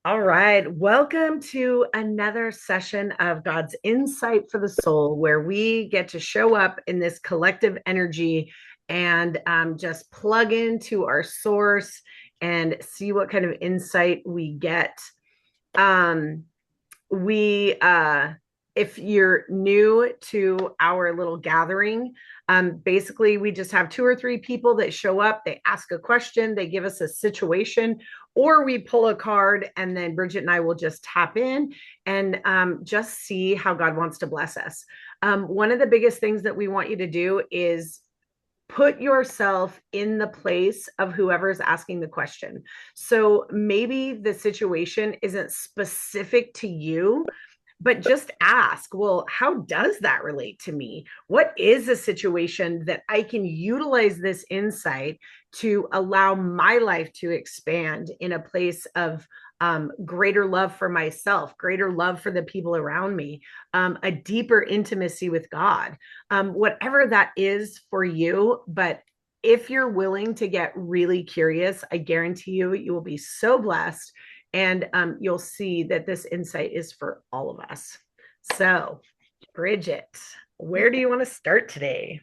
All right. Welcome to another session of God's Insight for the Soul, where we get to show up in this collective energy and just plug into our source and see what kind of insight we get. Um, we If you're new to our little gathering, basically we just have two or three people that show up, they ask a question, they give us a situation, or we pull a card, and then Bridget and I will just tap in and just see how God wants to bless us. One of the biggest things that we want you to do is put yourself in the place of whoever's asking the question. So maybe the situation isn't specific to you, but just ask, well, how does that relate to me? What is a situation that I can utilize this insight to allow my life to expand in a place of greater love for myself, greater love for the people around me, a deeper intimacy with God, whatever that is for you. But if you're willing to get really curious, I guarantee you, you will be so blessed, and you'll see that this insight is for all of us. So, Bridget, where do you want to start today?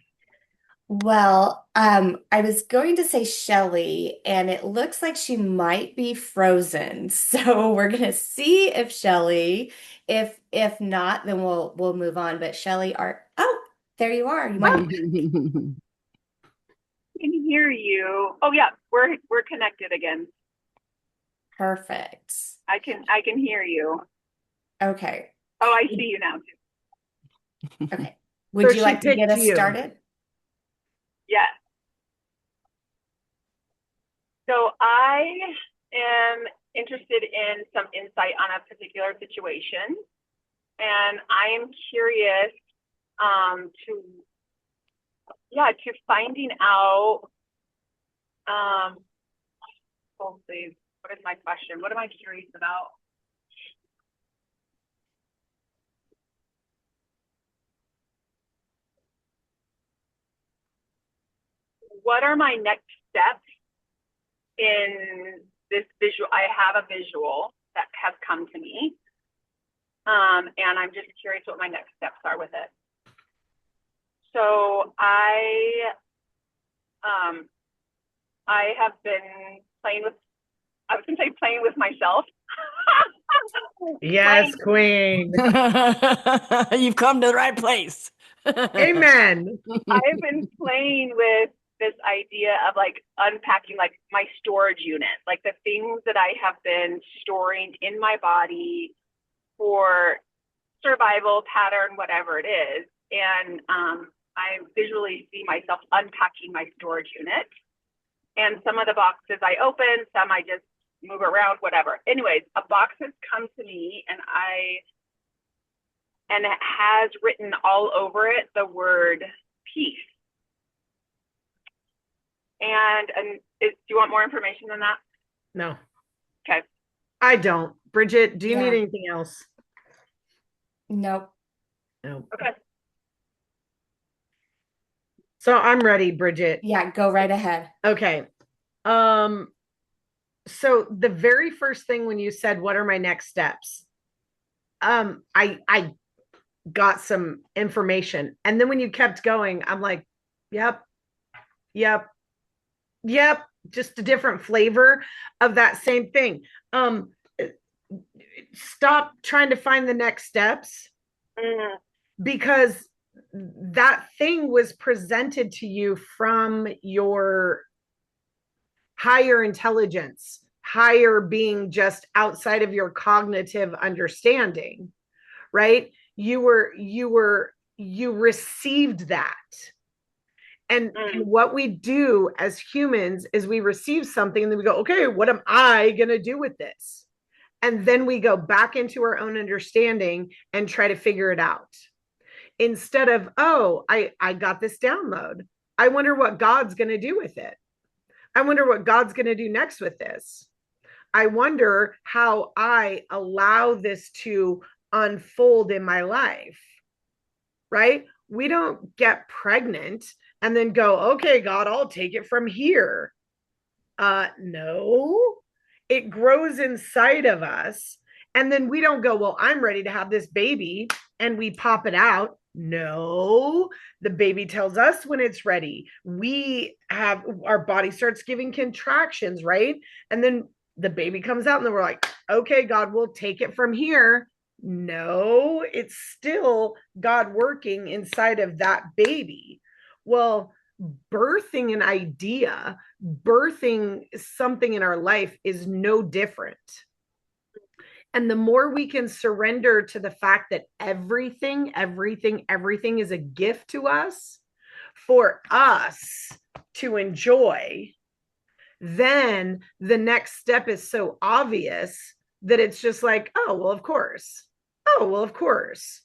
I was going to say Shelly, and it looks like she might be frozen. So we're gonna see if Shelly, if not, then we'll move on. But Shelly, there you are. You want Can hear you. Oh yeah, we're connected again. perfect. I can hear you. Okay. Oh, I see you now too. Okay. So Would you she like to get picked us you. started? Yeah. So I am interested in some insight on a particular situation, and I am curious to finding out hold please. What is my question? What am I curious about? What are my next steps in this visual? I have a visual that has come to me. And I'm just curious what my next steps are with it. So I have been playing with, I was going to say playing with myself. Yes, playing, Queen. You've come to the right place. Amen. I've been playing with this idea of like unpacking like my storage unit, like the things that I have been storing in my body for survival pattern, whatever it is. And I visually see myself unpacking my storage unit. And some of the boxes I open, some I just move around, whatever. Anyways, a box has come to me, and it has written all over it the word peace. Do you want more information than that? No, Okay. I don't. Bridget, do you need Yeah. anything else? Nope. No. Okay. So I'm ready, Bridget. Yeah, go right ahead. Okay. Um, so the very first thing when you said, "What are my next steps?" I got some information, and then when you kept going, I'm like, "Yep, yep, yep." Just a different flavor of that same thing. Um, Stop trying to find the next steps, Mm, because that thing was presented to you from your higher intelligence, higher being, just outside of your cognitive understanding, right? You received that. And mm, what we do as humans is we receive something and then we go, okay, what am I going to do with this? And then we go back into our own understanding and try to figure it out, instead of, oh, I got this download, I wonder what God's going to do with it. I wonder what God's going to do next with this. I wonder how I allow this to unfold in my life, right? We don't get pregnant and then go, okay, God, I'll take it from here. No. it grows inside of us. And then we don't go, well, I'm ready to have this baby, and we pop it out. No, the baby tells us when it's ready. We have our body starts giving contractions, right? And then the baby comes out, and then we're like, okay, God, we'll take it from here. No, it's still God working inside of that baby. Well, birthing an idea, birthing something in our life is no different. And the more we can surrender to the fact that everything is a gift to us for us to enjoy, then the next step is so obvious that it's just like, oh, well, of course. Oh, well, of course.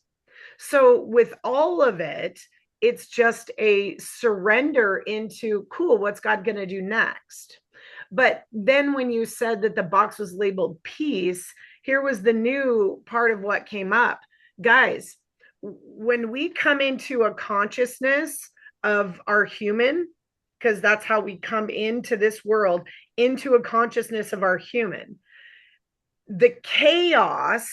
So with all of it, it's just a surrender into, cool, what's God going to do next? But then when you said that the box was labeled peace, here was the new part of what came up. Guys, when we come into a consciousness of our human, because that's how we come into this world, into a consciousness of our human, the chaos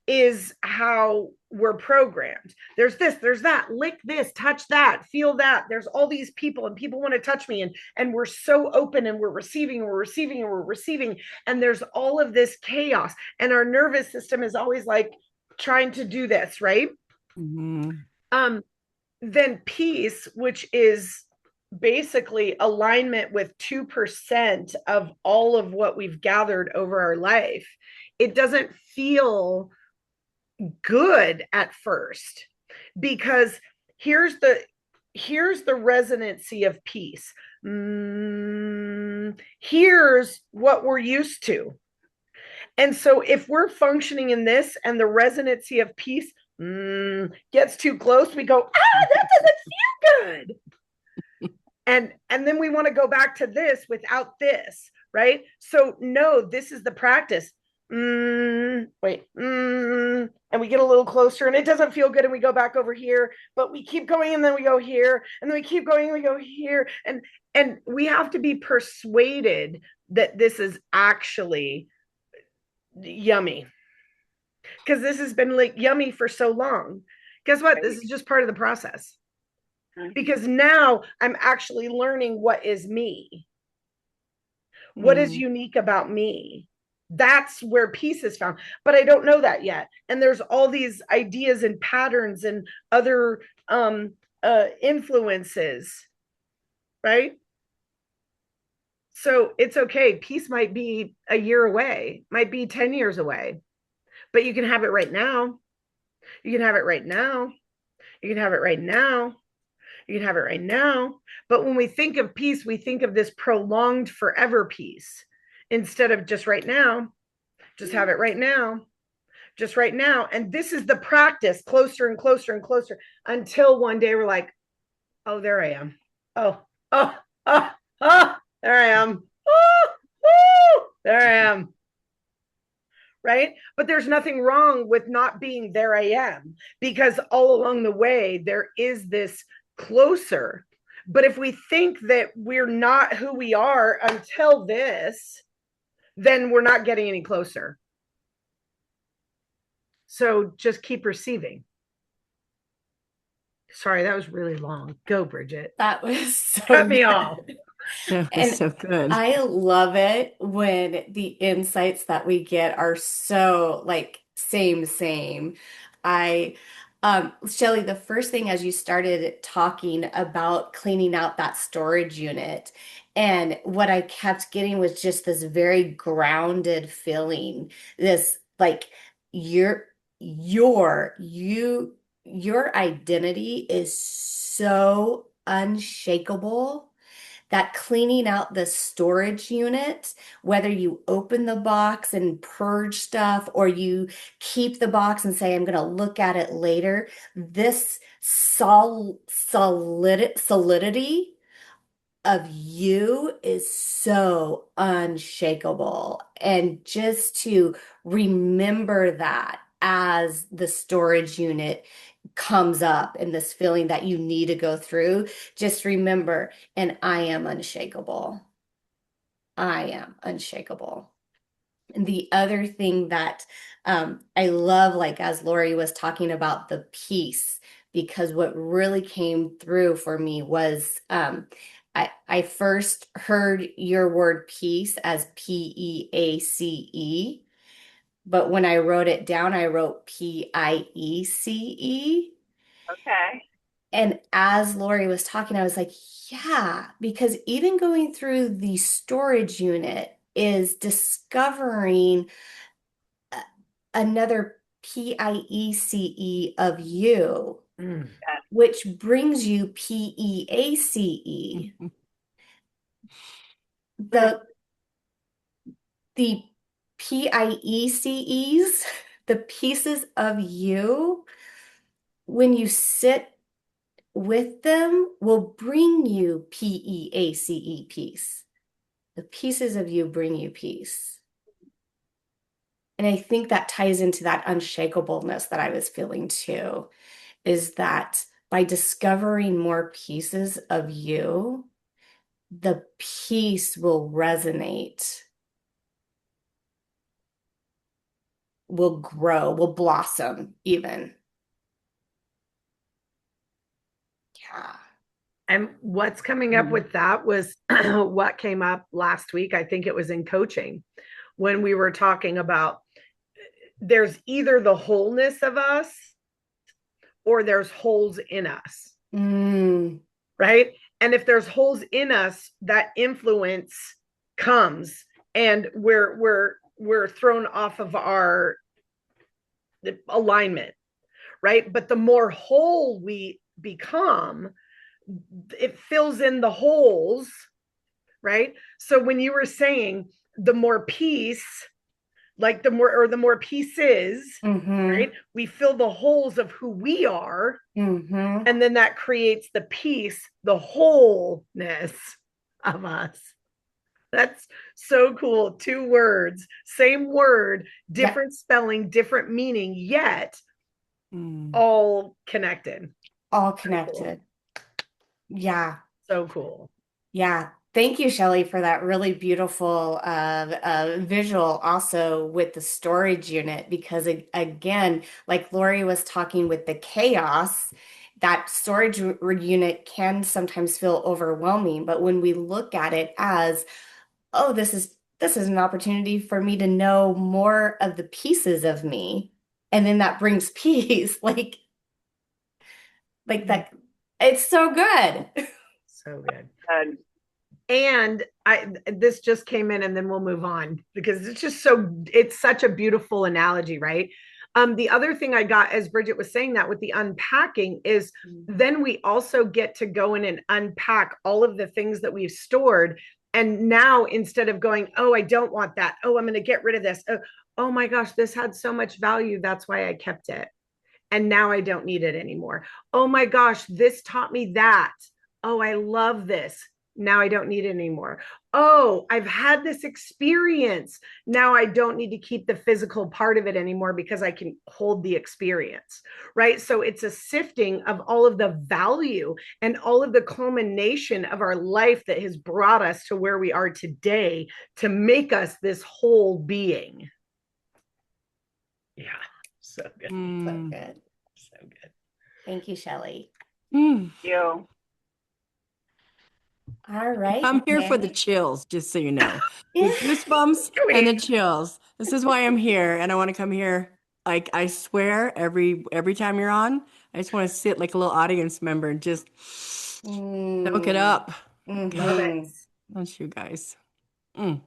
is how we're programmed. There's this, there's that, lick this, touch that, feel that. There's all these people, and people want to touch me, and we're so open, and we're receiving, and we're receiving, and we're receiving, and there's all of this chaos, and our nervous system is always like trying to do this, right? Then peace, which is basically alignment with 2% of all of what we've gathered over our life, it doesn't feel good at first, because here's the resonancy of peace. Here's what we're used to. And so if we're functioning in this and the resonancy of peace gets too close, we go, that doesn't feel good. And then we want to go back to this without this, right? So no, this is the practice. Wait, and we get a little closer, and it doesn't feel good, and we go back over here, but we keep going, and then we go here, and then we keep going, and we go here, and we have to be persuaded that this is actually yummy, because this has been like yummy for so long. Guess what? This is just part of the process, because now I'm actually learning what is me, what is unique about me. That's where peace is found, but I don't know that yet. And there's all these ideas and patterns and other influences, right? So it's okay. Peace might be a year away, might be 10 years away, but you can have it right now. You can have it right now. You can have it right now. You can have it right now. But when we think of peace, we think of this prolonged forever peace instead of just right now. Just have it right now. Just right now. And this is the practice, closer and closer and closer, until one day we're like, oh, there I am. Oh, there I am. There I am. Right? But there's nothing wrong with not being there I am, because all along the way, there is this closer. But if we think that we're not who we are until this, then we're not getting any closer. So just keep receiving. Sorry, that was really long. Go, Bridget. That was so Cut me off. That was And so good. I love it when the insights that we get are so like same. I Shelley, the first thing as you started talking about cleaning out that storage unit, and what I kept getting was just this very grounded feeling. This like your your identity is so unshakable that cleaning out the storage unit, whether you open the box and purge stuff or you keep the box and say, I'm going to look at it later, this solidity of you is so unshakable. And just to remember that as the storage unit comes up and this feeling that you need to go through, just remember, and I am unshakable. I am unshakable. And the other thing that I love, like as Lori was talking about the peace, because what really came through for me was I first heard your word peace as Peace, but when I wrote it down, I wrote Piece. Okay. And as Lori was talking, I was like, yeah, because even going through the storage unit is discovering another Piece of you, Mm. which brings you Peace. Mm. The the Pieces, the pieces of you, when you sit with them, will bring you peace. The pieces of you bring you peace. And I think that ties into that unshakableness that I was feeling too, is that by discovering more pieces of you, the peace will resonate, will grow, will blossom even. Yeah. And what's coming up with that was what came up last week. I think it was in coaching when we were talking about there's either the wholeness of us or there's holes in us, Mm, right? And if there's holes in us, that influence comes and we're thrown off of our alignment, right? But the more whole we become, it fills in the holes, right? So when you were saying the more peace, like the more pieces, mm-hmm, right? We fill the holes of who we are, mm-hmm. and then that creates the peace, the wholeness of us. That's so cool. Two words, same word, Yep, different spelling, different meaning, yet Mm. all connected. all So cool. connected. Yeah. So cool. Yeah. Thank you, Shelley, for that really beautiful visual also with the storage unit. Because again, like Lori was talking with the chaos, that storage unit can sometimes feel overwhelming. But when we look at it as, oh, this is an opportunity for me to know more of the pieces of me, and then that brings peace, like that, it's so good. So good. And And I this just came in and then we'll move on because it's such a beautiful analogy, right? The other thing I got as Bridget was saying that with the unpacking is then we also get to go in and unpack all of the things that we've stored. And now instead of going, oh, I don't want that. Oh, I'm going to get rid of this. Oh my gosh, this had so much value. That's why I kept it. And now I don't need it anymore. Oh my gosh, this taught me that. Oh, I love this. Now I don't need it anymore. Oh, I've had this experience. Now I don't need to keep the physical part of it anymore because I can hold the experience, right? So it's a sifting of all of the value and all of the culmination of our life that has brought us to where we are today to make us this whole being. Yeah, so good. So Mm. good. So good. Thank you, Shelley. Mm. you. All right, I'm here for the Mary. chills, just so you know. The Yeah. goosebumps and the chills. This is why I'm here, and I want to come here. Like I swear, every time you're on, I just want to sit like a little audience member and just soak it Mm, up. Love God, it. hmm don't you guys? Mm.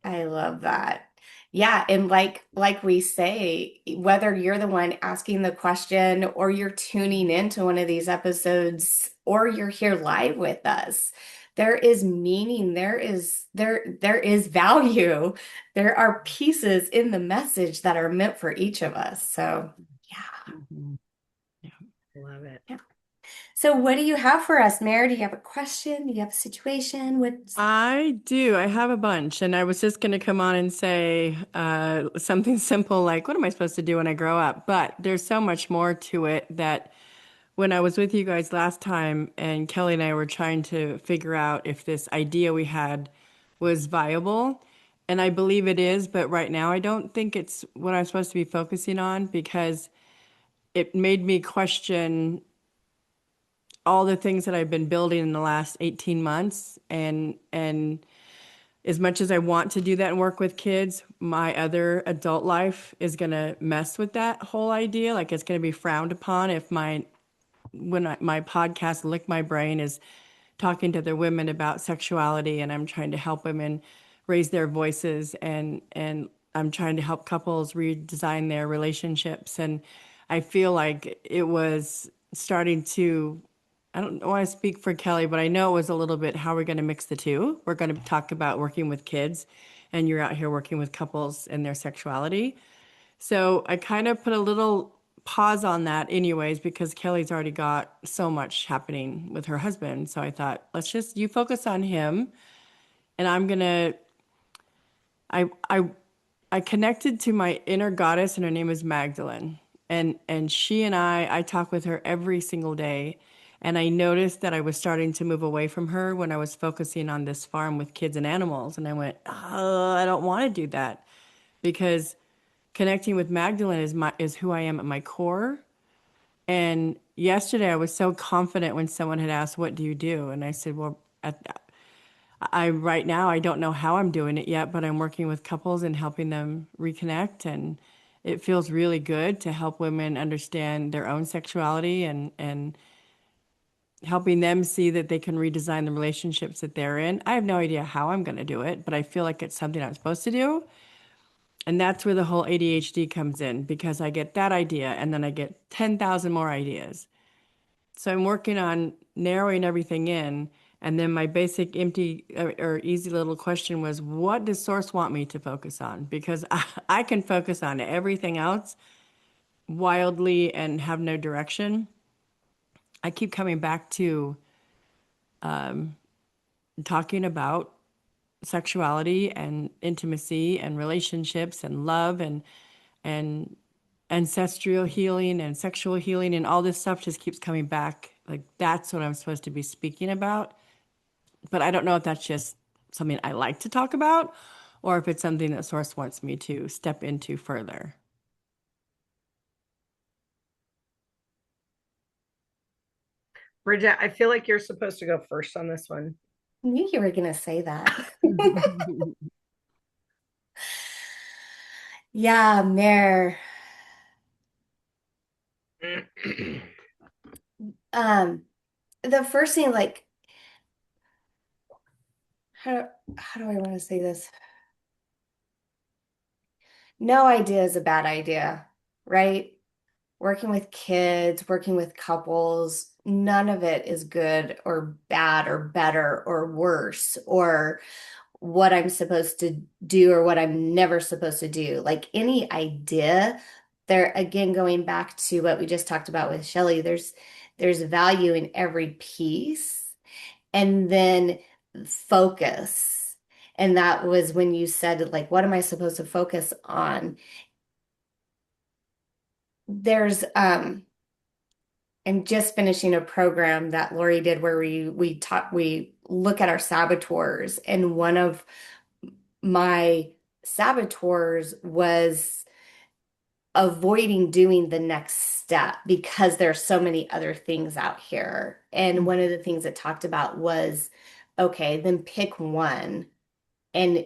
I love that. Yeah, and like we say, whether you're the one asking the question or you're tuning into one of these episodes or you're here live with us, there is meaning, there is value. There are pieces in the message that are meant for each of us. So, yeah. Mhm. Yeah. Love it. Yeah. So what do you have for us, Mary? Do you have a question? Do you have a situation? What's I do. I have a bunch, and I was just going to come on and say something simple like, "What am I supposed to do when I grow up?" But there's so much more to it that when I was with you guys last time, and Kelly and I were trying to figure out if this idea we had was viable, And I believe it is, but right now I don't think it's what I'm supposed to be focusing on because it made me question all the things that I've been building in the last 18 months. And as much as I want to do that and work with kids, my other adult life is going to mess with that whole idea. Like it's going to be frowned upon if my podcast Lick My Brain is talking to other women about sexuality, and I'm trying to help women raise their voices, and I'm trying to help couples redesign their relationships. And I feel like it was starting to, I don't want to speak for Kelly, but I know it was a little bit how we're going to mix the two. We're going to talk about working with kids, and you're out here working with couples and their sexuality. So I kind of put a little pause on that anyways because Kelly's already got so much happening with her husband. So I thought, let's just you focus on him, and I'm gonna I I I connected to my inner goddess, and her name is Magdalene. And she and I talk with her every single day. And I noticed that I was starting to move away from her when I was focusing on this farm with kids and animals. And I went, oh, I don't want to do that because connecting with Magdalene is who I am at my core. And yesterday I was so confident when someone had asked, "What do you do?" And I said, "Well, I right now I don't know how I'm doing it yet, but I'm working with couples and helping them reconnect, and it feels really good to help women understand their own sexuality and helping them see that they can redesign the relationships that they're in. I have no idea how I'm going to do it, but I feel like it's something I'm supposed to do. And that's where the whole ADHD comes in because I get that idea and then I get 10,000 more ideas. So I'm working on narrowing everything in. And then my basic empty or easy little question was, what does Source want me to focus on? Because I can focus on everything else wildly and have no direction. I keep coming back to talking about sexuality and intimacy and relationships and love and ancestral healing and sexual healing and all this stuff just keeps coming back. Like that's what I'm supposed to be speaking about. But I don't know if that's just something I like to talk about or if it's something that Source wants me to step into further. Bridget, I feel like you're supposed to go first on this one. I knew you were going to say that. Yeah, Mare. Um, the first thing, like, how how do I want to say this? No idea is a bad idea, right? Working with kids, working with couples, none of it is good or bad or better or worse or what I'm supposed to do or what I'm never supposed to do. Like any idea, there again, going back to what we just talked about with Shelley, there's value in every piece. And then focus. And that was when you said, like, what am I supposed to focus on? There's I'm just finishing a program that Lori did where we look at our saboteurs, and one of my saboteurs was avoiding doing the next step because there's so many other things out here. And one of the things it talked about was, okay, then pick one and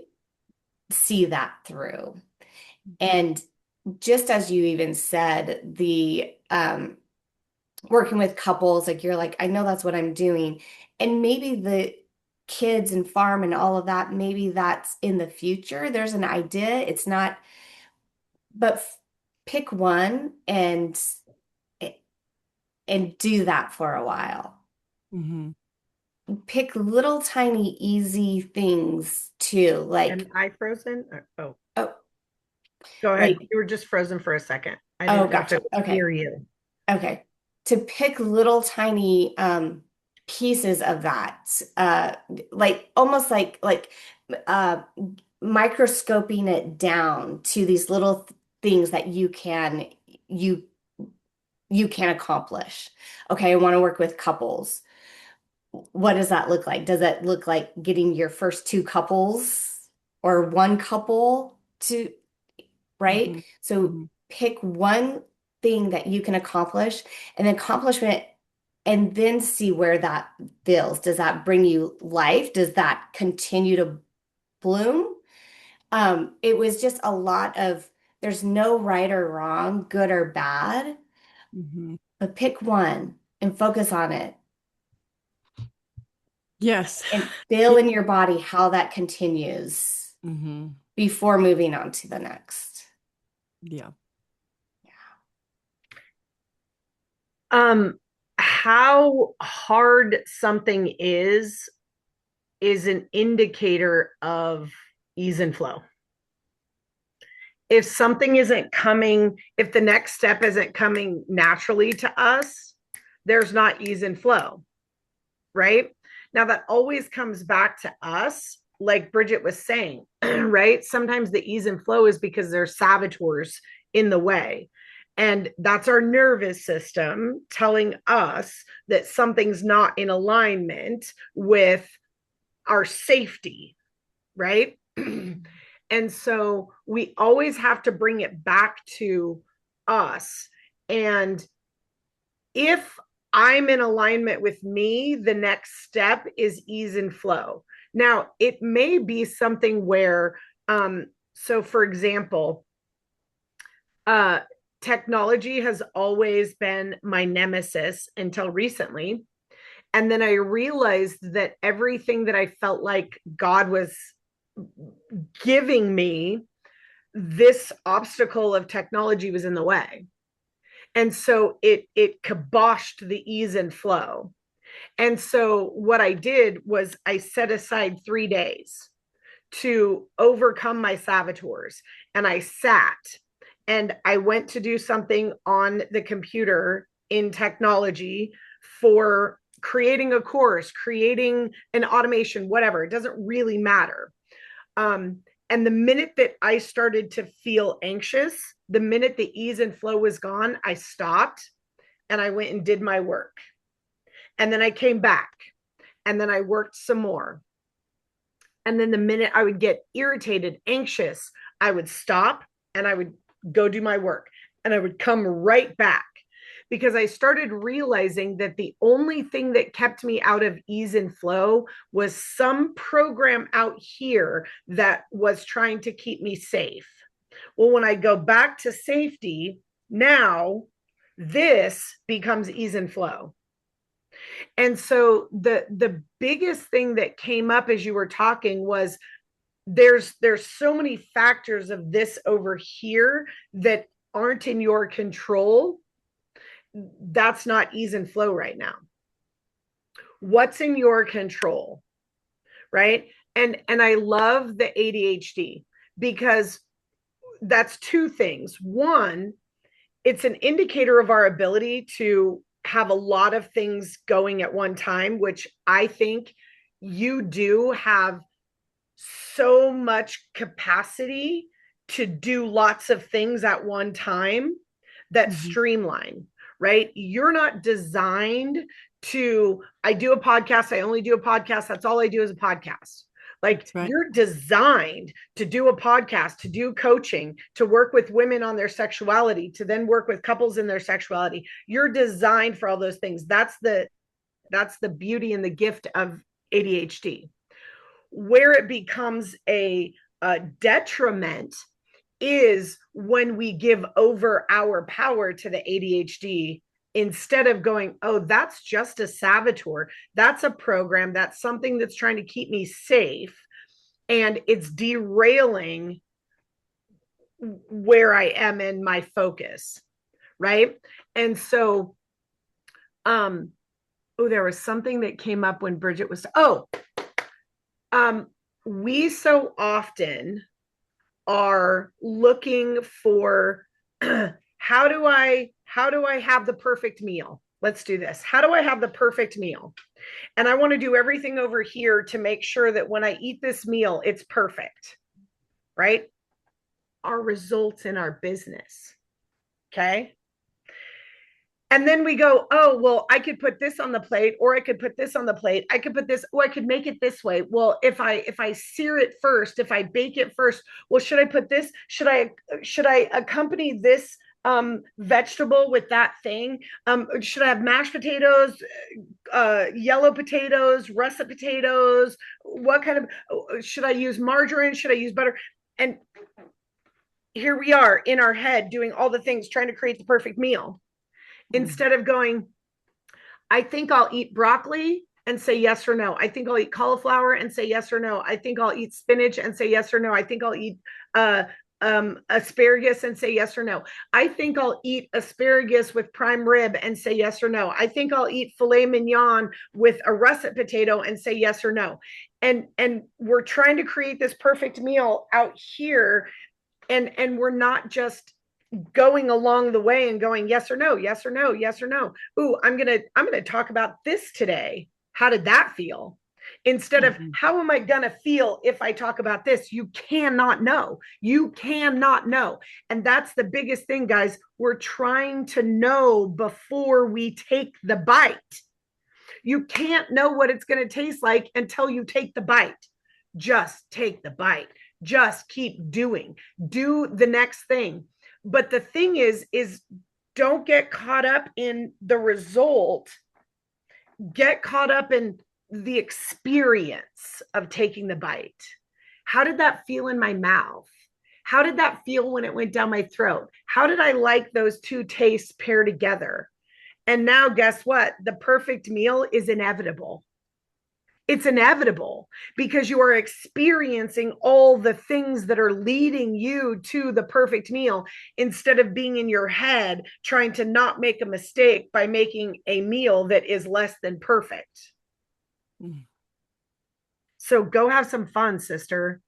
see that through. And just as you even said, the working with couples, like you're like, I know that's what I'm doing. And maybe the kids and farm and all of that, maybe that's in the future. There's an idea. It's not, but pick one and do that for a while. Mm-hmm. Pick little tiny easy things too, Am like I frozen? Oh, oh, go ahead. like You were just frozen for a second. I oh, didn't know if gotcha. it was Okay. near you. Okay. To pick little tiny pieces of that, like almost like uh microscoping it down to these little things that you you can accomplish. Okay, I want to work with couples. What does that look like? Does that look like getting your first two couples or one couple to, right? Mm-hmm. So Mm-hmm. pick one thing that you can accomplish and accomplishment, and then see where that feels. Does that bring you life? Does that continue to bloom? It was just a lot of, there's no right or wrong, good or bad, Mm-hmm. but pick one and focus on it Yes. and feel in your body how that continues Mm-hmm. before moving on to the next. Yeah. How hard something is an indicator of ease and flow. If something isn't coming, if the next step isn't coming naturally to us, there's not ease and flow, right? Now, that always comes back to us, like Bridget was saying, right? Sometimes the ease and flow is because there's saboteurs in the way. And that's our nervous system telling us that something's not in alignment with our safety, right? And so we always have to bring it back to us. And if I'm in alignment with me, the next step is ease and flow. Now, it may be something where, so for example, uh, technology has always been my nemesis until recently. And then I realized that everything that I felt like God was giving me, this obstacle of technology was in the way. And so it kiboshed the ease and flow. And so what I did was I set aside 3 days to overcome my saboteurs. And I sat and I went to do something on the computer in technology for creating a course, creating an automation, whatever. It doesn't really matter. And the minute that I started to feel anxious, the minute the ease and flow was gone, I stopped and I went and did my work. And then I came back and then I worked some more. And then the minute I would get irritated, anxious, I would stop and I would go do my work and I would come right back because I started realizing that the only thing that kept me out of ease and flow was some program out here that was trying to keep me safe. Well, when I go back to safety, now this becomes ease and flow. And so the biggest thing that came up as you were talking was there's so many factors of this over here that aren't in your control. That's not ease and flow right now. What's in your control, right? And I love the ADHD because that's two things. One, it's an indicator of our ability to have a lot of things going at one time, which I think you do have so much capacity to do lots of things at one time that streamline, right? You're not designed to, I do a podcast, I only do a podcast, that's all I do is a podcast. Like Right. you're designed to do a podcast, to do coaching, to work with women on their sexuality, to then work with couples in their sexuality. You're designed for all those things. That's the beauty and the gift of ADHD. Where it becomes a detriment is when we give over our power to the ADHD instead of going, oh, that's just a saboteur. That's a program. That's something that's trying to keep me safe. And it's derailing where I am in my focus. Right. And so, there was something that came up when Bridget was, we so often are looking for how do I have the perfect meal? Let's do this. How do I have the perfect meal? And I want to do everything over here to make sure that when I eat this meal, it's perfect, right? Our results in our business. Okay. And then we go, oh, well, I could put this on the plate, or I could put this on the plate. I could put this, or I could make it this way. Well, if I sear it first, if I bake it first, well, should I put this? Should I accompany this vegetable with that thing? Should I have mashed potatoes, yellow potatoes, russet potatoes? What kind of, should I use margarine? Should I use butter? And here we are in our head doing all the things, trying to create the perfect meal instead of going, I think I'll eat broccoli and say yes or no. I think I'll eat cauliflower and say yes or no. I think I'll eat spinach and say yes or no. I think I'll eat asparagus and say yes or no. I think I'll eat asparagus with prime rib and say yes or no. I think I'll eat filet mignon with a russet potato and say yes or no. And we're trying to create this perfect meal out here, and we're not just going along the way and going yes or no, yes or no, yes or no. Ooh, I'm gonna talk about this today. How did that feel? Instead of how am I gonna feel if I talk about this? You cannot know. You cannot know. And that's the biggest thing, guys. We're trying to know before we take the bite. You can't know what it's gonna taste like until you take the bite. Just take the bite. Just keep doing. Do the next thing. But the thing is don't get caught up in the result. Get caught up in the experience of taking the bite. How did that feel in my mouth? How did that feel when it went down my throat? How did I like those two tastes pair together? And now, guess what? The perfect meal is inevitable. It's inevitable because you are experiencing all the things that are leading you to the perfect meal instead of being in your head trying to not make a mistake by making a meal that is less than perfect. So go have some fun, sister.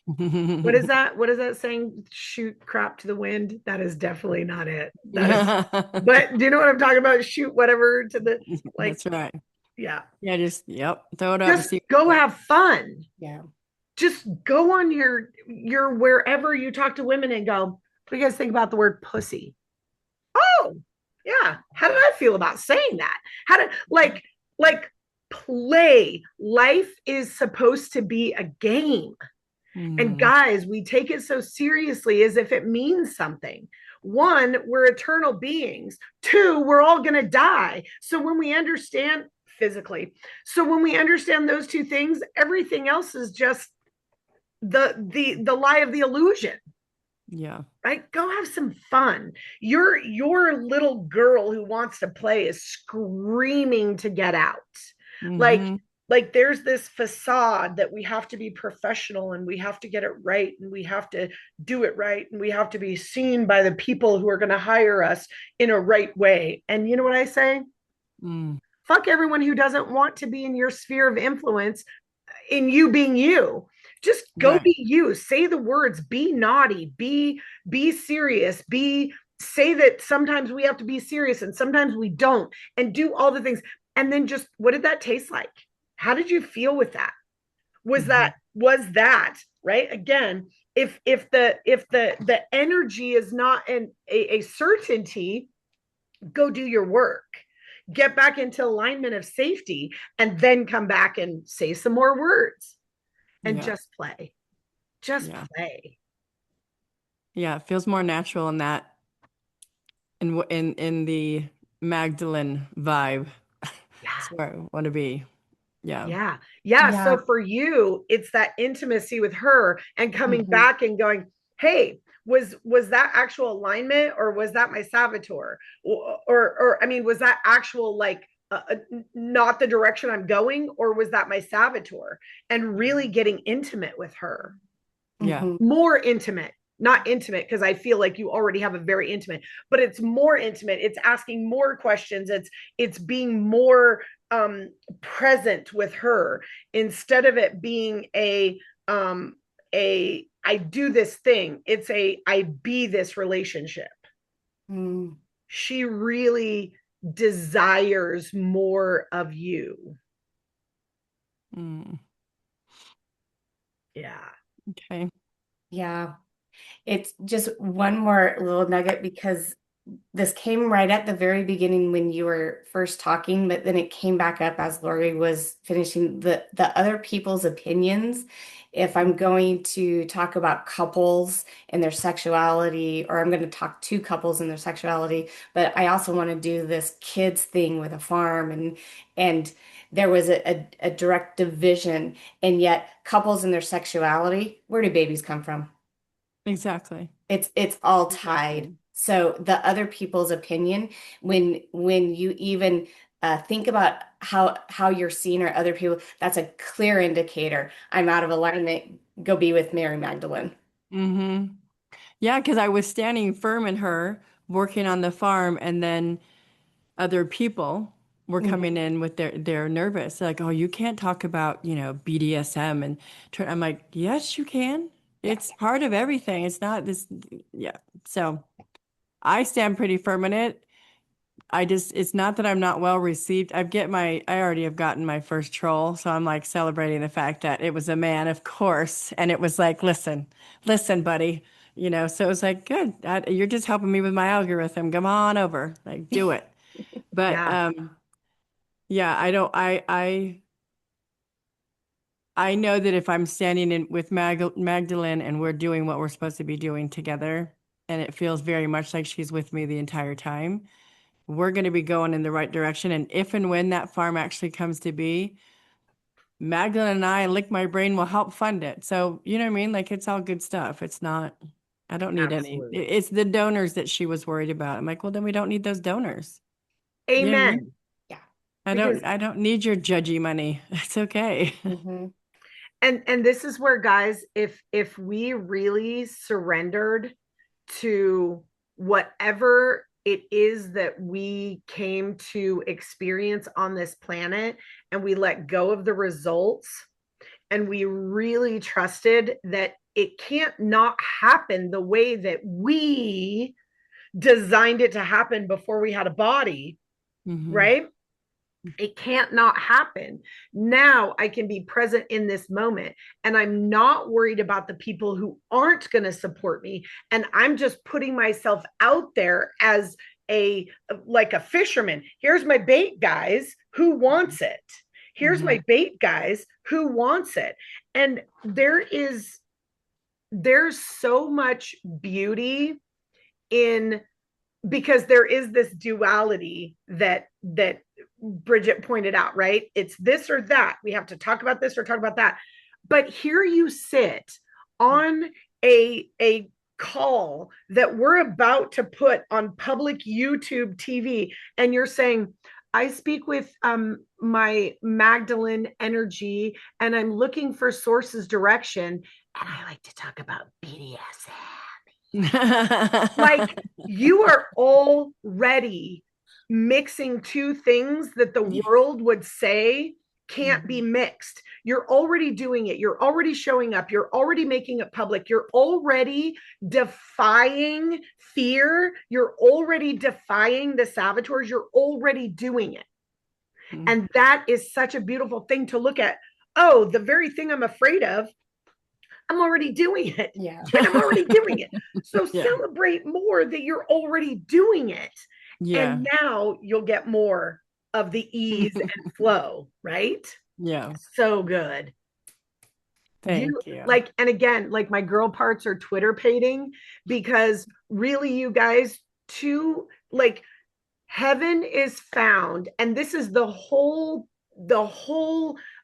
What is that? What is that saying? Shoot crap to the wind? That is definitely not it. But do you know what I'm talking about? Shoot whatever to the, like, that's right. Yeah. Yeah, just throw it up. Just go have fun. Yeah. Just go on your wherever you talk to women and go, what do you guys think about the word pussy? Oh, yeah. How did I feel about saying that? How did like play? Life is supposed to be a game. And guys, we take it so seriously as if it means something. One, we're eternal beings. Two, we're all going to die. So when we understand physically, so when we understand those two things, everything else is just the lie of the illusion. Yeah. Right? Go have some fun. Your little girl who wants to play is screaming to get out. Like there's this facade that we have to be professional and we have to get it right and we have to do it right and we have to be seen by the people who are going to hire us in a right way. And you know what I say? Fuck everyone who doesn't want to be in your sphere of influence, in you being you. Just go be you. Say the words, be naughty, be serious, say that sometimes we have to be serious and sometimes we don't, and do all the things. And then just, what did that taste like? How did you feel with that? Was that right? Again, if the energy is not a certainty, go do your work. Get back into alignment of safety and then come back and say some more words and just play. Just play. Yeah, it feels more natural in that in the Magdalene vibe. That's where I want to be. Yeah. So for you, it's that intimacy with her and coming back and going, hey, was that actual alignment or was that my saboteur? Or I mean, was that actual not the direction I'm going, or was that my saboteur? And really getting intimate with her. Yeah. More intimate. Not intimate because I feel like you already have a very intimate, but it's more intimate. It's asking more questions. It's being more present with her instead of it being a I do this thing. It's a I be this relationship. She really desires more of you. Yeah. Okay. Yeah. It's just one more little nugget because this came right at the very beginning when you were first talking, but then it came back up as Lori was finishing the other people's opinions. If I'm going to talk about couples and their sexuality, or I'm going to talk to couples and their sexuality, but I also want to do this kids thing with a farm, and there was a direct division, and yet couples and their sexuality, where do babies come from? Exactly. It's all tied. Exactly. So the other people's opinion, when you even think about how you're seen or other people, that's a clear indicator. I'm out of alignment. Go be with Mary Magdalene. Mm-hmm. Yeah, because I was standing firm in her, working on the farm, and then other people were coming Mhm. in with their nervous. They're like, oh, you can't talk about, BDSM and I'm like, yes, you can. Yeah. It's part of everything. It's not this, yeah. So I stand pretty firm in it. It's not that I'm not well received. I already have gotten my first troll. So I'm like celebrating the fact that it was a man, of course. And it was like, listen, buddy, so it was like, good. You're just helping me with my algorithm. Come on over, like, do it. But, Yeah. yeah, I know that if I'm standing in with Magdalene and we're doing what we're supposed to be doing together, and it feels very much like she's with me the entire time, we're going to be going in the right direction. And if and when that farm actually comes to be, Magdalene and I, Lick My Brain, will help fund it. So, you know what I mean? Like, it's all good stuff. It's not, I don't need any. Absolutely. It's the donors that she was worried about. I'm like, well, then we don't need those donors. You know what I mean? Amen. Yeah. Because I don't need your judgy money. It's okay. Hmm. and this is where, guys, if we really surrendered to whatever it is that we came to experience on this planet, and we let go of the results, and we really trusted that it can't not happen the way that we designed it to happen before we had a body, Hmm. right? It can't not happen. Now I can be present in this moment, and I'm not worried about the people who aren't going to support me. And I'm just putting myself out there as a like a fisherman. Here's my bait, guys. Who wants it? Here's Hmm. my bait, guys. Who wants it? And there's so much beauty in, because there is this duality that Bridget pointed out, right? It's this or that. We have to talk about this or talk about that. But here you sit on a call that we're about to put on public YouTube TV, and you're saying, I speak with my Magdalene energy, and I'm looking for sources direction, and I like to talk about BDSM. Like, you are already mixing two things that the world would say can't be mixed. You're already doing it. You're already showing up. You're already making it public. You're already defying fear. You're already defying the saboteurs. You're already doing it. And that is such a beautiful thing to look at. Oh, the very thing I'm afraid of, I'm already doing it. Yeah. Right? I'm already doing it. So Yeah. celebrate more that you're already doing it. Yeah. And now you'll get more of the ease and flow, right? Yeah. So good. You Thank you. like, and again, like, my girl parts are Twitter pating, because really, you guys, to like, heaven is found, and this is the whole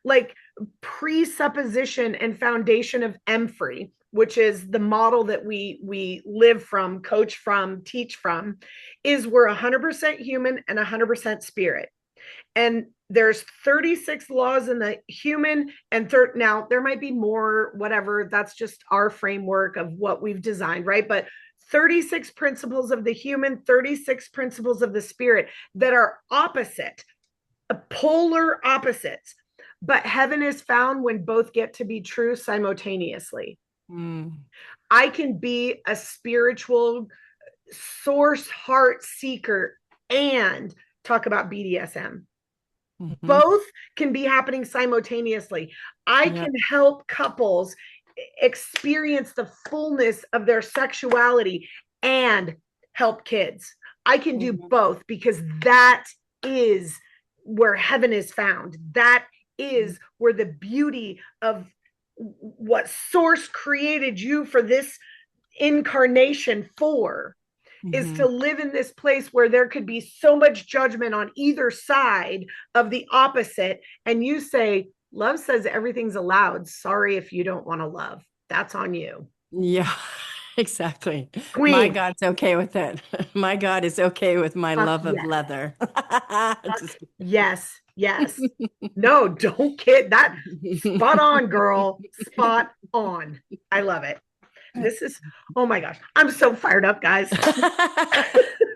like presupposition and foundation of Emfrey, which is the model that we live from, coach from, teach from, is we're 100% human and 100% spirit. And there's 36 laws in the human, and now there might be more, whatever, that's just our framework of what we've designed, right? But 36 principles of the human, 36 principles of the spirit, that are opposite, polar opposites. But heaven is found when both get to be true simultaneously. Mm. I can be a spiritual source heart seeker and talk about BDSM. Hmm. Both can be happening simultaneously. I Yeah. can help couples experience the fullness of their sexuality and help kids. I can do both, because that is where heaven is found. That is where the beauty of what source created you for this incarnation for, is to live in this place where there could be so much judgment on either side of the opposite. And you say, love says everything's allowed. Sorry if you don't want to love. That's on you. Yeah, exactly. Queen. My God's okay with it. My God is okay with my love of yes. leather. Yes. Yes. No, don't kid. That spot on, girl. Spot on. I love it. This is, oh my gosh, I'm so fired up, guys.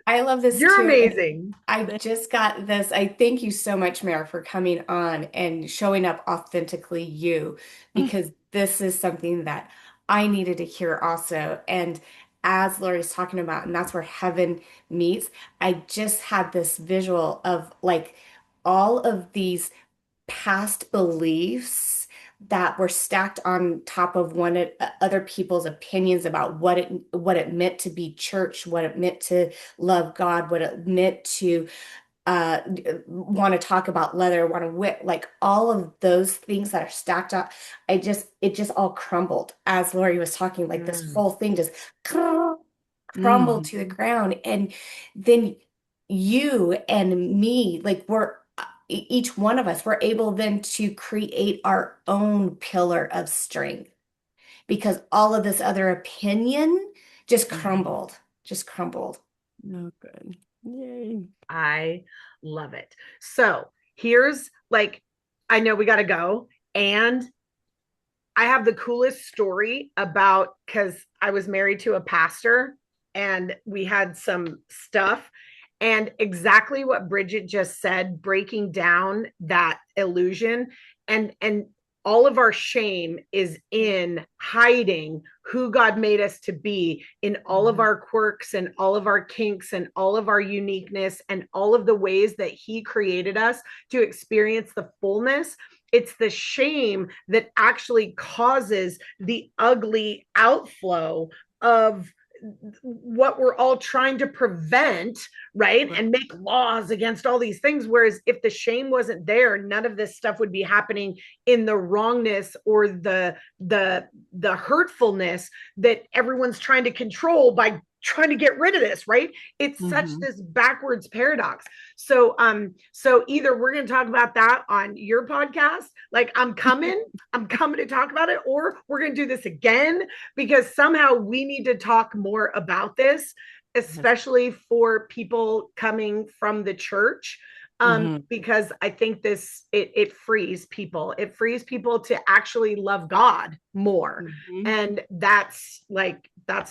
I love this You're too. amazing. I just got this. I thank you so much, Mary, for coming on and showing up authentically you, because this is something that I needed to hear also. And as Lori's talking about, and that's where heaven meets, I just had this visual of like all of these past beliefs that were stacked on top of other people's opinions about what it meant to be church, what it meant to love God, what it meant to uh want to talk about leather, want to whip, like all of those things that are stacked up. It just all crumbled as Lori was talking, like this whole thing just crumbled to the ground. And then you and me, like each one of us were able then to create our own pillar of strength, because all of this other opinion just crumbled. Oh, good. Yay. I love it. So here's like, I know we got to go. And I have the coolest story about, because I was married to a pastor and we had some stuff. And exactly what Bridget just said, breaking down that illusion, and all of our shame is in hiding who God made us to be, in all of our quirks and all of our kinks and all of our uniqueness and all of the ways that He created us to experience the fullness. It's the shame that actually causes the ugly outflow of what we're all trying to prevent, right? And make laws against all these things. Whereas if the shame wasn't there, none of this stuff would be happening in the wrongness or the hurtfulness that everyone's trying to control by trying to get rid of this, right? It's such this backwards paradox. So either we're going to talk about that on your podcast, like I'm coming to talk about it, or we're going to do this again, because somehow we need to talk more about this, especially for people coming from the church. Because I think it frees people. It frees people to actually love God more. And that's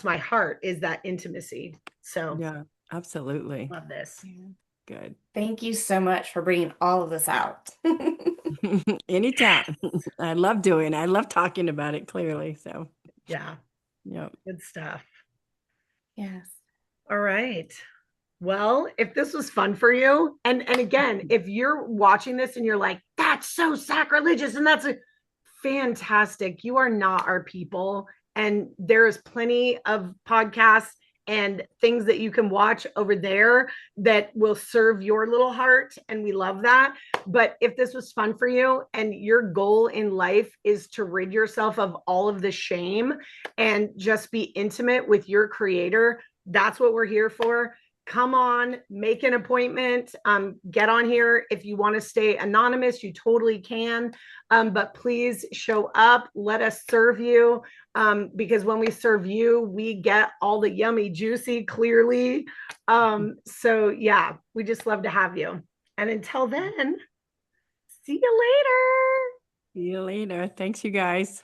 my heart, is that intimacy. So yeah, absolutely. love this. Yeah. Good. Thank you so much for bringing all of this out. Anytime. I love talking about it clearly. So yeah. Good stuff. Yes. All right. Well, if this was fun for you, and again, if you're watching this and you're like, that's so sacrilegious and that's fantastic, you are not our people. And there's plenty of podcasts and things that you can watch over there that will serve your little heart. And we love that. But if this was fun for you and your goal in life is to rid yourself of all of the shame and just be intimate with your creator, that's what we're here for. Come on, make an appointment, get on here. If you want to stay anonymous, you totally can. But please show up, let us serve you. Because when we serve you, we get all the yummy, juicy, clearly. So yeah, we just love to have you. And until then, see you later. See you later. Thanks, you guys.